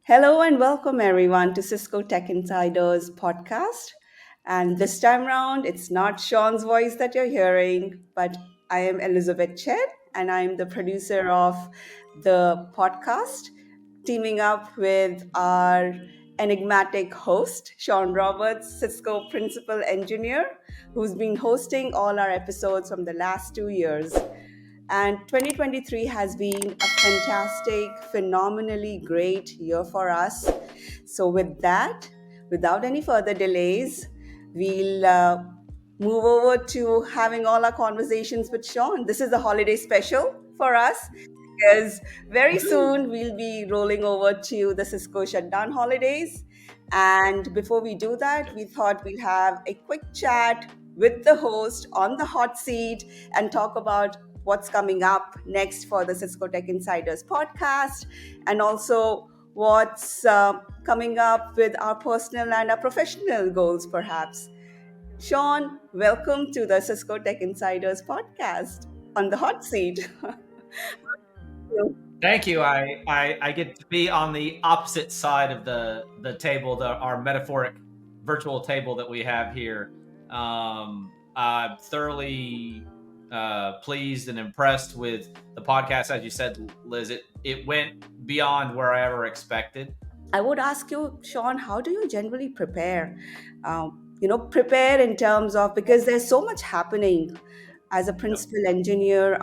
Hello and welcome everyone to Cisco Tech Insiders podcast. And this time around, it's not Shaun's voice that you're hearing, but I am Elizabeth Chen, and I'm the producer of the podcast, teaming up with our enigmatic host, Shaun Roberts, Cisco principal engineer, who's been hosting all our episodes from the last 2 years. And 2023 has been a fantastic, phenomenally great year for us. So, with that, without any further delays, we'll move over to having all our conversations with Shaun. This is a holiday special for us because very soon we'll be rolling over to the Cisco shutdown holidays. And before we do that, we thought we'll have a quick chat with the host on the hot seat and talk about what's coming up next for the Cisco Tech Insiders podcast and also what's coming up with our personal and our professional goals, perhaps. Shaun, welcome to the Cisco Tech Insiders podcast on the hot seat. Thank you. I get to be on the opposite side of the table, our metaphoric virtual table that we have here. I'm thoroughly pleased and impressed with the podcast. As you said, Liz, it went beyond where I ever expected. I would ask you, Shaun, how do you generally prepare? Prepare in terms of because there's so much happening as a Yep. principal engineer.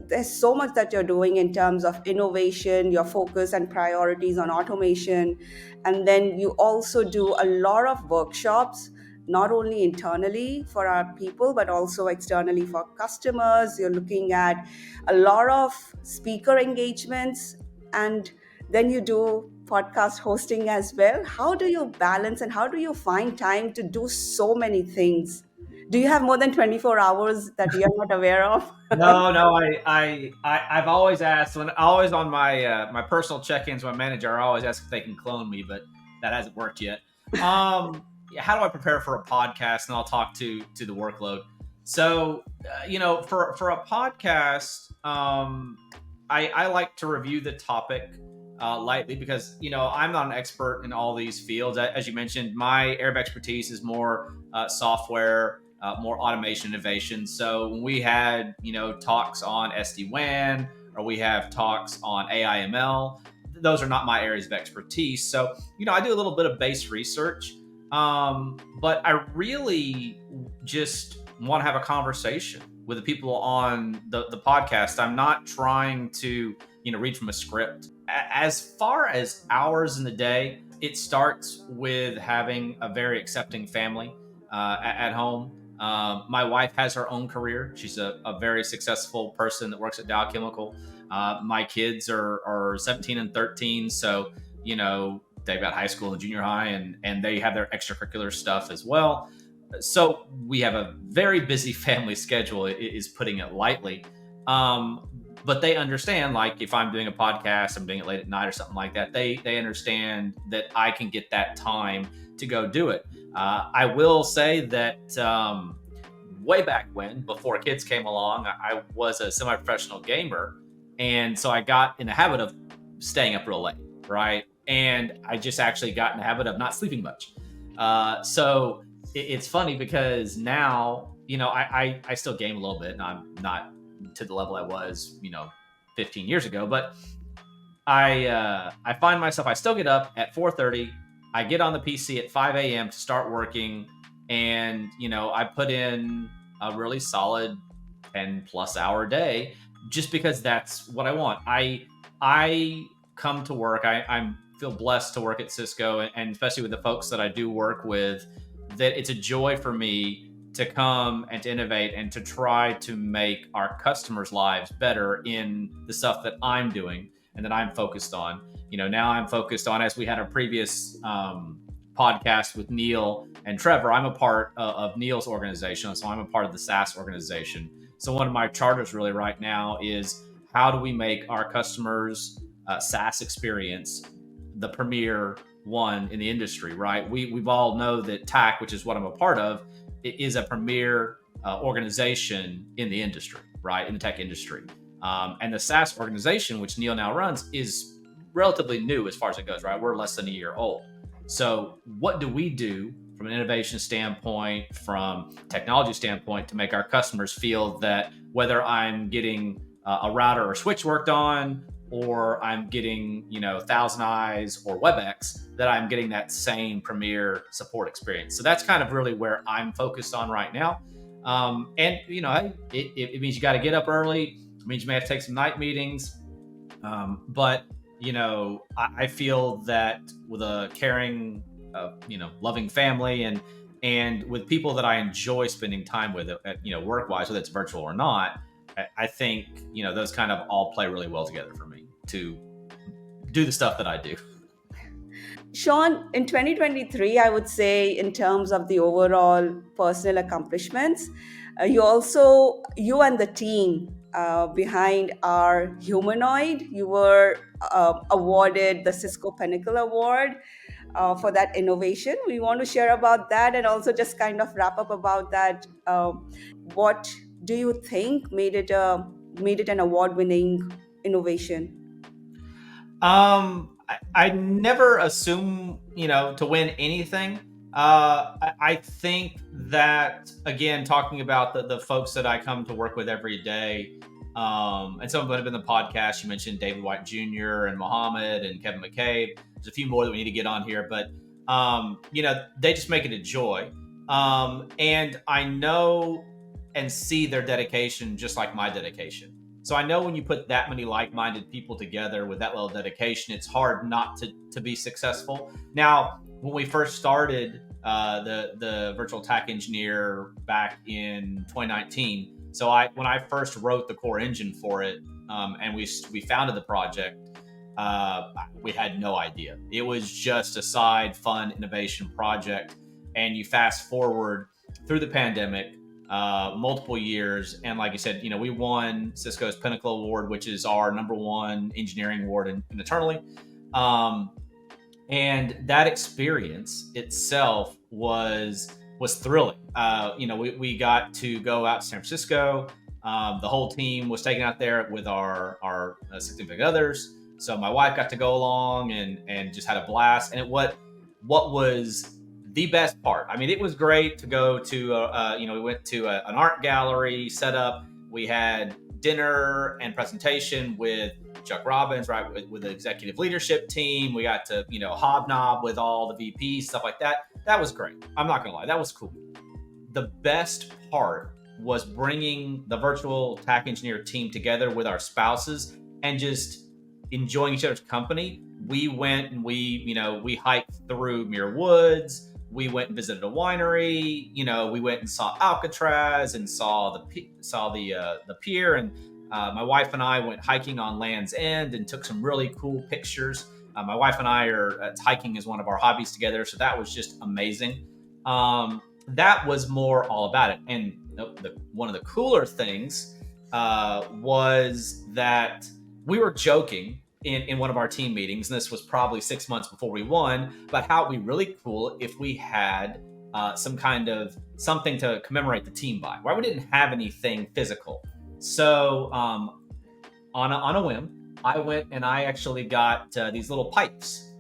There's so much that you're doing in terms of innovation, your focus and priorities on automation, and then you also do a lot of workshops. Not only internally for our people, but also externally for customers. You're looking at a lot of speaker engagements and then you do podcast hosting as well. How do you balance and how do you find time to do so many things? Do you have more than 24 hours that you're not aware of? No. I've always asked when always on my personal check-ins, my manager, I always ask if they can clone me, but that hasn't worked yet. How do I prepare for a podcast? And I'll talk to the workload. So, for a podcast, I like to review the topic lightly because I'm not an expert in all these fields. As you mentioned, my area of expertise is more software, more automation innovation. So when we had talks on SD-WAN or we have talks on AI/ML, those are not my areas of expertise. So I do a little bit of base research, but I really just want to have a conversation with the people on the podcast. I'm not trying to read from a script. As far as hours in the day, it starts with having a very accepting family at home. My wife has her own career. She's a very successful person that works at Dow Chemical. My kids are 17 and 13, so they've got high school and junior high, and they have their extracurricular stuff as well. So we have a very busy family schedule, is putting it lightly. But they understand, like if I'm doing a podcast, I'm doing it late at night or something like that, they understand that I can get that time to go do it. I will say that way back when, before kids came along, I was a semi-professional gamer. And so I got in the habit of staying up real late, right? And I just actually got in the habit of not sleeping much. So it's funny because now, I still game a little bit, and I'm not to the level I was, 15 years ago. But I find myself, I still get up at 4:30. I get on the PC at 5 a.m. to start working, and I put in a really solid 10+ hour day just because that's what I want. I come to work. I feel blessed to work at Cisco, and especially with the folks that I do work with, that it's a joy for me to come and to innovate and to try to make our customers' lives better in the stuff that I'm doing and that I'm focused on. Now I'm focused on, as we had a previous podcast with Neil and Trevor, I'm a part of Neil's organization. So I'm a part of the SaaS organization. So one of my charters really right now is how do we make our customers' SaaS experience the premier one in the industry, right? We've all know that TAC, which is what I'm a part of, is a premier organization in the industry, right? In the tech industry. And the SaaS organization, which Neil now runs, is relatively new as far as it goes, right? We're less than a year old. So what do we do from an innovation standpoint, from technology standpoint, to make our customers feel that whether I'm getting a router or switch worked on, or I'm getting, Thousand Eyes or WebEx, that I'm getting that same premier support experience. So that's kind of really where I'm focused on right now. And it means you got to get up early. It means you may have to take some night meetings. But I feel that with a caring, loving family, and with people that I enjoy spending time with, work wise, whether it's virtual or not, I think those kind of all play really well together for me to do the stuff that I do. Shaun, in 2023, I would say, in terms of the overall personal accomplishments, you and the team behind our humanoid, you were awarded the Cisco Pinnacle Award for that innovation. We want to share about that and also just kind of wrap up about that. What do you think made it an award-winning innovation? I never assume, to win anything. I think that, again, talking about the folks that I come to work with every day, and some of them have been the podcast. You mentioned David White Jr. and Mohammed and Kevin McCabe. There's a few more that we need to get on here, but they just make it a joy. And I know and see their dedication just like my dedication. So I know when you put that many like-minded people together with that level of dedication, it's hard not to be successful. Now, when we first started the virtual TAC engineer back in 2019, when I first wrote the core engine for it, and we founded the project, we had no idea. It was just a side fun innovation project. And you fast forward through the pandemic, multiple years, and like you said, we won Cisco's Pinnacle Award, which is our number one engineering award in internally. And that experience itself was thrilling. We got to go out to San Francisco. The whole team was taken out there with our significant others. So my wife got to go along and just had a blast. And what was the best part? I mean, it was great to go to, we went to an art gallery set up. We had dinner and presentation with Chuck Robbins, right, with the executive leadership team. We got to, hobnob with all the VPs, stuff like that. That was great. I'm not going to lie. That was cool. The best part was bringing the virtual TAC engineer team together with our spouses and just enjoying each other's company. We went and we hiked through Muir Woods. We went and visited a winery. We went and saw Alcatraz and saw the pier. And my wife and I went hiking on Land's End and took some really cool pictures. My wife and I hiking is one of our hobbies together, so that was just amazing. That was more all about it. And one of the cooler things was that we were joking in one of our team meetings, and this was probably 6 months before we won, but how it'd be really cool if we had some kind of something to commemorate the team by. Why we didn't have anything physical. So on a whim, I went and I actually got these little pipes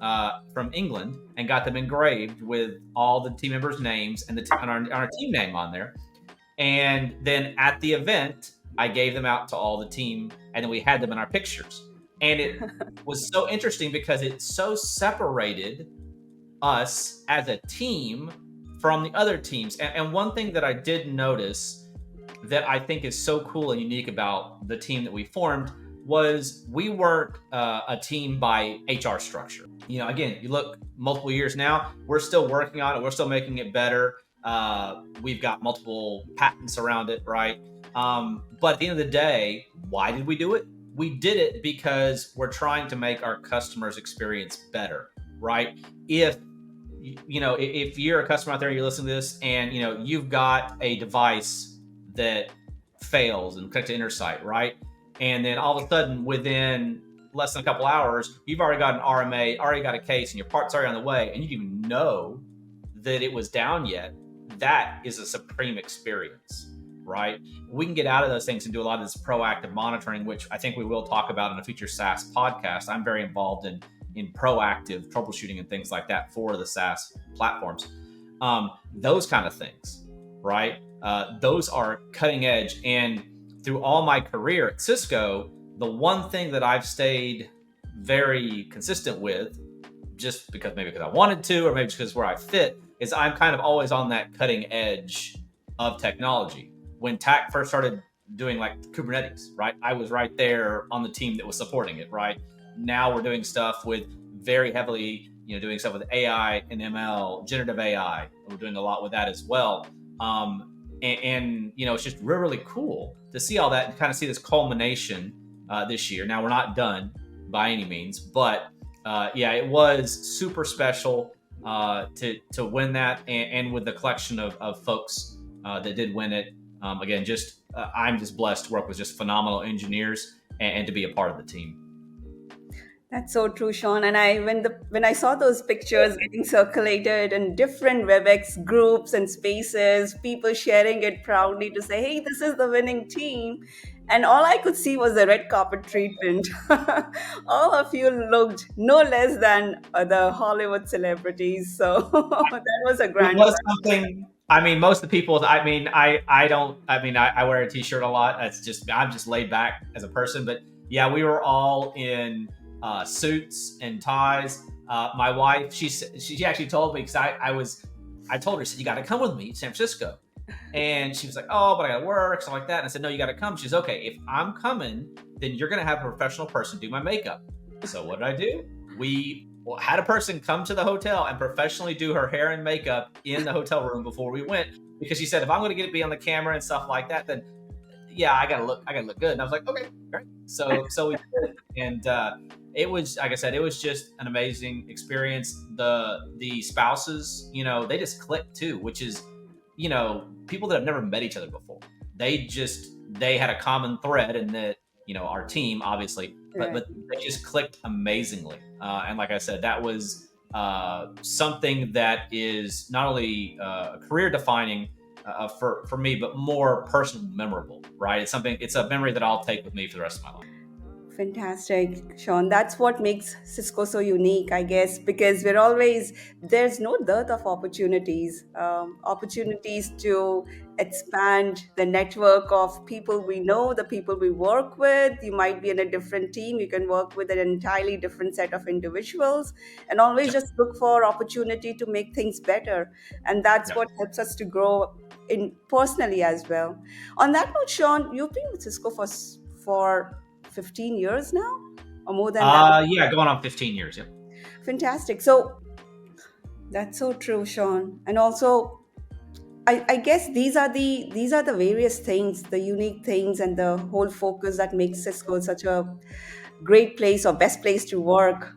from England and got them engraved with all the team members' names and our team name on there. And then at the event, I gave them out to all the team, and then we had them in our pictures. And it was so interesting because it so separated us as a team from the other teams. And one thing that I did notice that I think is so cool and unique about the team that we formed was we weren't a team by HR structure. Again, you look multiple years now, we're still working on it. We're still making it better. We've got multiple patents around it, right? But at the end of the day, why did we do it? We did it because we're trying to make our customers' experience better, right? If you're a customer out there, you're listening to this, and you've got a device that fails and connects to Intersight, right? And then all of a sudden, within less than a couple hours, you've already got an RMA, already got a case, and your part's already on the way, and you didn't even know that it was down yet. That is a supreme experience. right? We can get out of those things and do a lot of this proactive monitoring, which I think we will talk about in a future SaaS podcast. I'm very involved in proactive troubleshooting and things like that for the SaaS platforms. Those kind of things, right? Those are cutting edge. And through all my career at Cisco, the one thing that I've stayed very consistent with, just because I wanted to, or maybe just because where I fit, is I'm kind of always on that cutting edge of technology. When TAC first started doing like Kubernetes, right? I was right there on the team that was supporting it, right? Now we're doing stuff with very heavily, doing stuff with AI and ML, generative AI. We're doing a lot with that as well. And it's just really, really cool to see all that and kind of see this culmination this year. Now we're not done by any means, but it was super special to win that, and with the collection of folks that did win it. Again, I'm just blessed to work with just phenomenal engineers and to be a part of the team. That's so true, Shaun. And when I saw those pictures getting circulated in different WebEx groups and spaces, people sharing it proudly to say, "Hey, this is the winning team," and all I could see was the red carpet treatment. All of you looked no less than the Hollywood celebrities. So that was a It grand. was something. I mean, most of the people. I mean, I don't. I mean, I wear a t-shirt a lot. I'm just laid back as a person. But yeah, we were all in suits and ties. My wife, she actually told me, because I told her, I said, you got to come with me to San Francisco, and she was like, oh, but I got to work, something like that. And I said, no, you got to come. She's okay. If I'm coming, then you're gonna have a professional person do my makeup. So what did I do? We had a person come to the hotel and professionally do her hair and makeup in the hotel room before we went, because she said, if I'm going to be on the camera and stuff like that, then yeah, I gotta look good. And I was like, okay, great. So we did. And it was, like I said, it was just an amazing experience. The spouses, they just clicked too, which is, people that have never met each other before. They had a common thread in that, our team, obviously, but they just clicked amazingly. And like I said, that was something that is not only career defining for me, but more personal, memorable, right? It's a memory that I'll take with me for the rest of my life. Fantastic, Shaun. That's what makes Cisco so unique, I guess, because there's no dearth of opportunities, opportunities to expand the network of people we know, the people we work with. You might be in a different team, you can work with an entirely different set of individuals, and always Yep. just look for opportunity to make things better. And that's Yep. what helps us to grow in personally as well. On that note, Shaun, you've been with Cisco for 15 years now, or more than that. Yeah, going on 15 years. Yep. Fantastic. So that's so true, Shaun. And also, I guess these are the various things, the unique things, and the whole focus that makes Cisco such a great place or best place to work.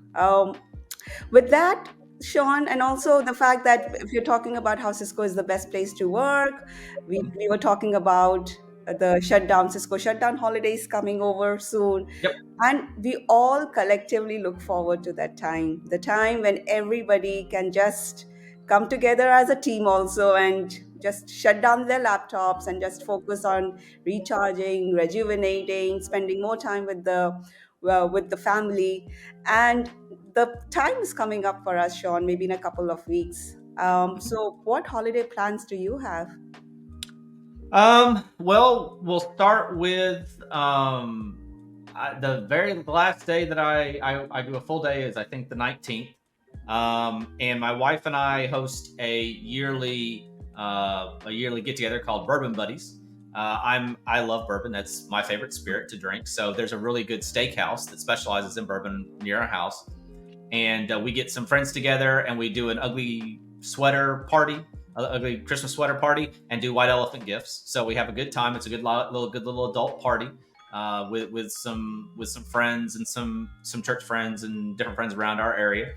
With that, Shaun, and also the fact that if you're talking about how Cisco is the best place to work, we were talking about the shutdown, Cisco shutdown holidays coming over soon. Yep. And we all collectively look forward to that time, the time when everybody can just come together as a team also and just shut down their laptops and just focus on recharging, rejuvenating, spending more time with the family. And the time is coming up for us, Shaun, maybe in a couple of weeks. So what holiday plans do you have? Well, we'll start with the last day that I do a full day is, I think, the 19th. And my wife and I host a yearly get together called Bourbon Buddies. I love bourbon. That's my favorite spirit to drink. So there's a really good steakhouse that specializes in bourbon near our house, and we get some friends together and we do an ugly sweater party, ugly Christmas sweater party, and do white elephant gifts. So we have a good time. It's a good little adult party with some friends and some church friends and different friends around our area.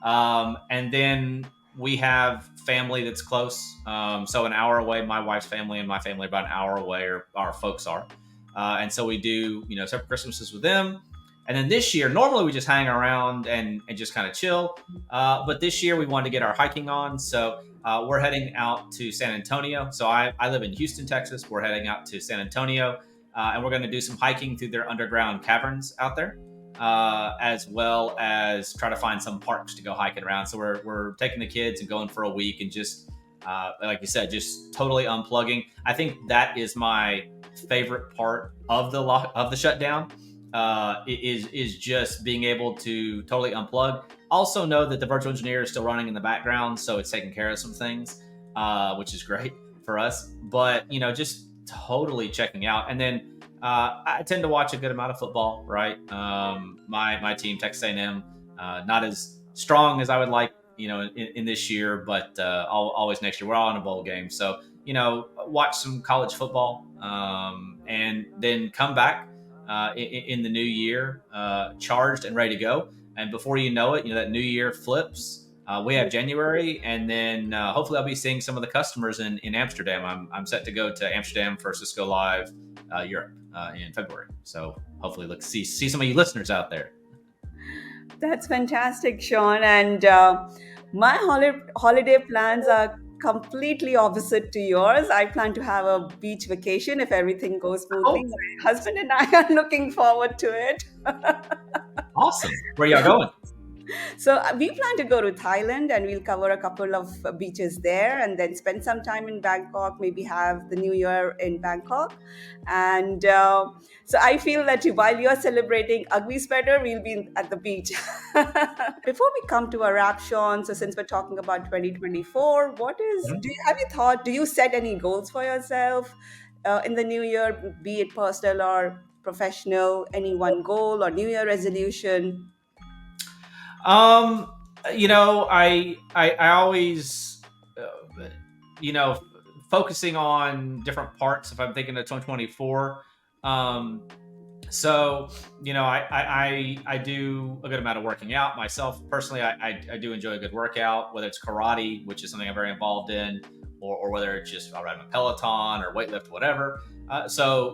And then we have family that's close. So an hour away, my wife's family and my family are about an hour away, or our folks are. And so we do, separate Christmases with them. And then this year, normally we just hang around and just kind of chill. But this year we wanted to get our hiking on. So we're heading out to San Antonio. So I live in Houston, Texas. We're heading out to San Antonio, and we're going to do some hiking through their underground caverns out there, as well as try to find some parks to go hiking around. So we're taking the kids and going for a week and just, like you said, just totally unplugging. I think that is my favorite part of the shutdown. Is just being able to totally unplug. Also know that the virtual engineer is still running in the background, so it's taking care of some things, which is great for us. But just totally checking out. And then I tend to watch a good amount of football. Right, my team, Texas A&M, not as strong as I would like, in this year, but always next year. We're all in a bowl game, so watch some college football, and then come back in the new year, charged and ready to go. And before you know it, that new year flips. We have January, and then hopefully I'll be seeing some of the customers in Amsterdam. I'm set to go to Amsterdam for Cisco Live Europe in February. So hopefully, see some of you listeners out there. That's fantastic, Shaun. And my holiday plans are completely opposite to yours. I plan to have a beach vacation if everything goes smoothly. Oh, My husband and I are looking forward to it. awesome! Where y'all going? So we plan to go to Thailand, and we'll cover a couple of beaches there and then spend some time in Bangkok, maybe have the new year in Bangkok. And so I feel that while you're celebrating Ugly Sweater, we'll be at the beach. Before we come to a wrap, Shaun, so since we're talking about 2024, Mhm. have you thought, do you set any goals for yourself in the new year, be it personal or professional, any one goal or new year resolution? Um, I always, you know, focusing on different parts. If I'm thinking of 2024, um, so I do a good amount of working out myself personally. I do enjoy a good workout, whether it's karate, which is something I'm very involved in, or whether it's just I'll ride my Peloton or weightlift, whatever. So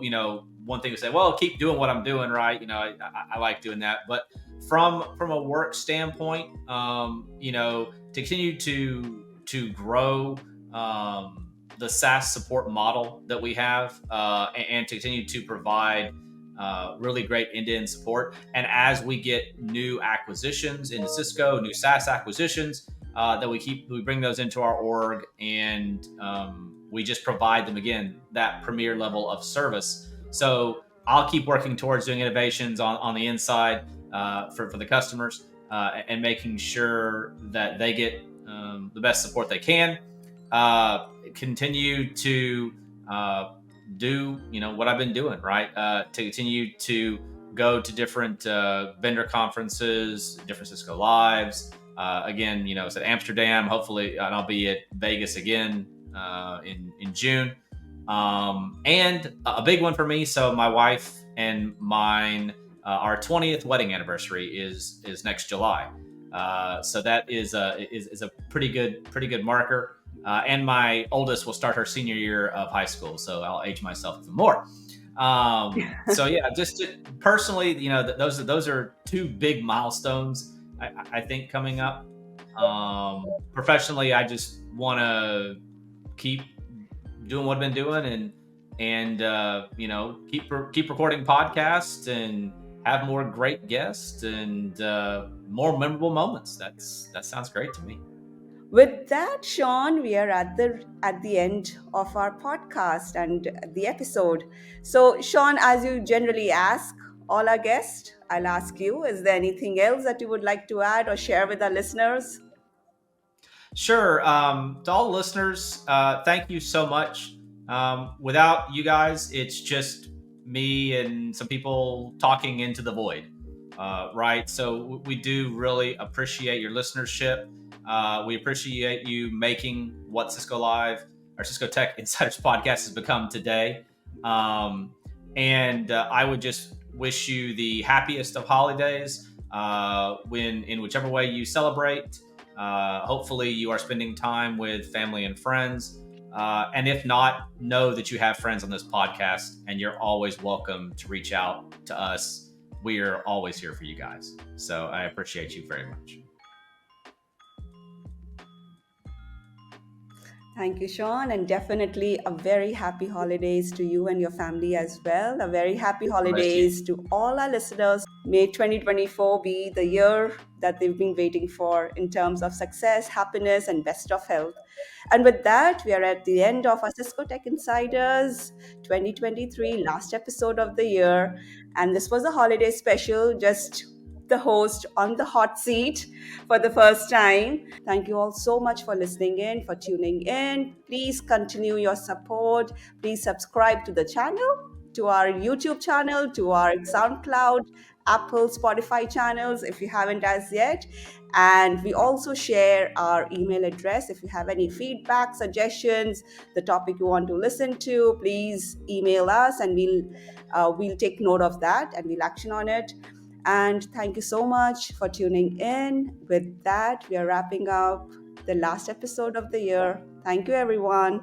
one thing to say, well, keep doing what I'm doing, right? I like doing that, but from a work standpoint, to continue to grow the SaaS support model that we have, and to continue to provide really great end-to-end support. And as we get new acquisitions into Cisco, new SaaS acquisitions, that we bring those into our org, and we just provide them again that premier level of service. So I'll keep working towards doing innovations on the inside for the customers, and making sure that they get the best support they can. Continue to do what I've been doing, right? To continue to go to different vendor conferences, different Cisco Lives. Again, it's at Amsterdam. Hopefully, and I'll be at Vegas again in June. And a big one for me. So my wife and mine, our 20th wedding anniversary is next July. So that is a pretty good marker. And my oldest will start her senior year of high school, so I'll age myself even more. So yeah, just personally, those are two big milestones I think coming up. Professionally, I just want to keep doing what I've been doing, and keep recording podcasts and have more great guests and more memorable moments. That sounds great to me. With that, Shaun, we are at the end of our podcast and the episode. So, Shaun, as you generally ask all our guests, I'll ask you: is there anything else that you would like to add or share with our listeners? Sure. To all the listeners, thank you so much. Without you guys, it's just me and some people talking into the void, right? So we do really appreciate your listenership. We appreciate you making what Cisco Live or Cisco Tech Insiders podcast has become today. And I would just wish you the happiest of holidays, in whichever way you celebrate. Hopefully, you are spending time with family and friends. And if not, know that you have friends on this podcast, and you're always welcome to reach out to us we are always here for you guys. So I appreciate you very much. Thank you, Sean, and definitely a very happy holidays to you and your family as well. A very happy Same to you. holidays to all our listeners. May 2024 be the year that they've been waiting for in terms of success, happiness, and best of health. And with that, we are at the end of our Cisco Tech Insiders 2023 last episode of the year. And this was a holiday special, just the host on the hot seat for the first time. Thank you all so much for listening in, for tuning in. Please continue your support. Please subscribe to the channel, to our YouTube channel, to our SoundCloud, Apple, Spotify channels if you haven't as yet. And we also share our email address. If you have any feedback, suggestions, the topic you want to listen to, please email us and we'll take note of that and we'll action on it. And thank you so much for tuning in. With that, we are wrapping up the last episode of the year. Thank you, everyone.